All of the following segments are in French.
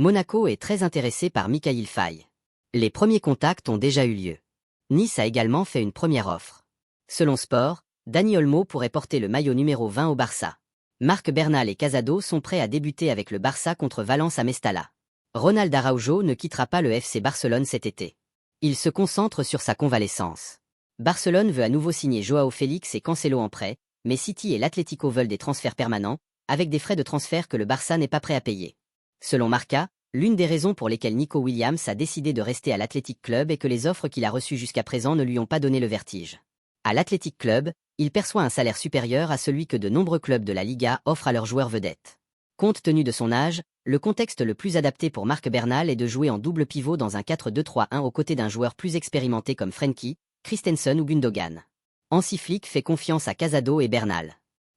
Monaco est très intéressé par Mikayil Faye. Les premiers contacts ont déjà eu lieu. Nice a également fait une première offre. Selon Sport, Dani Olmo pourrait porter le maillot numéro 20 au Barça. Marc Bernal et Casado sont prêts à débuter avec le Barça contre Valence à Mestalla. Ronald Araujo ne quittera pas le FC Barcelone cet été. Il se concentre sur sa convalescence. Barcelone veut à nouveau signer Joao Félix et Cancelo en prêt, mais City et l'Atlético veulent des transferts permanents, avec des frais de transfert que le Barça n'est pas prêt à payer. Selon Marca, l'une des raisons pour lesquelles Nico Williams a décidé de rester à l'Athletic Club est que les offres qu'il a reçues jusqu'à présent ne lui ont pas donné le vertige. À l'Athletic Club, il perçoit un salaire supérieur à celui que de nombreux clubs de la Liga offrent à leurs joueurs vedettes. Compte tenu de son âge, le contexte le plus adapté pour Marc Bernal est de jouer en double pivot dans un 4-2-3-1 aux côtés d'un joueur plus expérimenté comme Frenkie, Christensen ou Gundogan. Hansi Flick fait confiance à Casado et Bernal.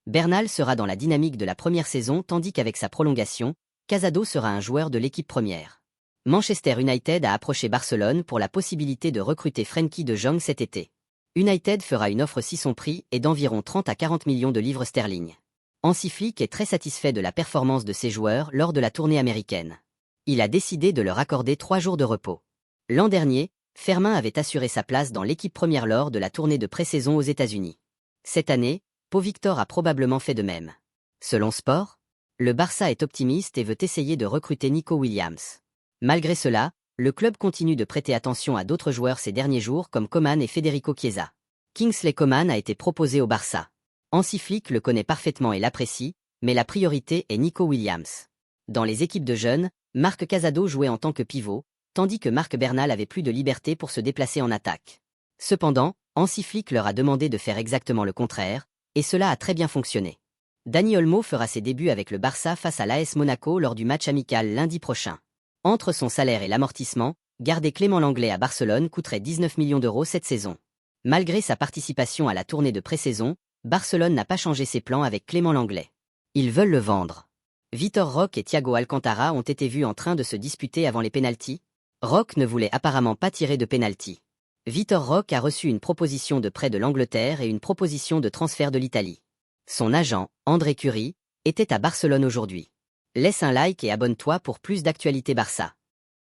Bernal sera dans la dynamique de la première saison tandis qu'avec sa prolongation, Casado sera un joueur de l'équipe première. Manchester United a approché Barcelone pour la possibilité de recruter Frenkie de Jong cet été. United fera une offre si son prix est d'environ 30 à 40 millions de livres sterling. Hansi Flick est très satisfait de la performance de ses joueurs lors de la tournée américaine. Il a décidé de leur accorder 3 jours de repos. L'an dernier, Fermin avait assuré sa place dans l'équipe première lors de la tournée de pré-saison aux États-Unis. Cette année, Pau Victor a probablement fait de même. Selon Sport, le Barça est optimiste et veut essayer de recruter Nico Williams. Malgré cela, le club continue de prêter attention à d'autres joueurs ces derniers jours comme Coman et Federico Chiesa. Kingsley Coman a été proposé au Barça. Hansi Flick le connaît parfaitement et l'apprécie, mais la priorité est Nico Williams. Dans les équipes de jeunes, Marc Casado jouait en tant que pivot, tandis que Marc Bernal avait plus de liberté pour se déplacer en attaque. Cependant, Hansi Flick leur a demandé de faire exactement le contraire, et cela a très bien fonctionné. Dani Olmo fera ses débuts avec le Barça face à l'AS Monaco lors du match amical lundi prochain. Entre son salaire et l'amortissement, garder Clément Lenglet à Barcelone coûterait 19 millions d'euros cette saison. Malgré sa participation à la tournée de pré-saison, Barcelone n'a pas changé ses plans avec Clément Lenglet. Ils veulent le vendre. Vitor Roque et Thiago Alcantara ont été vus en train de se disputer avant les pénaltys. Roque ne voulait apparemment pas tirer de pénalty. Vitor Roque a reçu une proposition de prêt de l'Angleterre et une proposition de transfert de l'Italie. Son agent, André Curie, était à Barcelone aujourd'hui. Laisse un like et abonne-toi pour plus d'actualités Barça.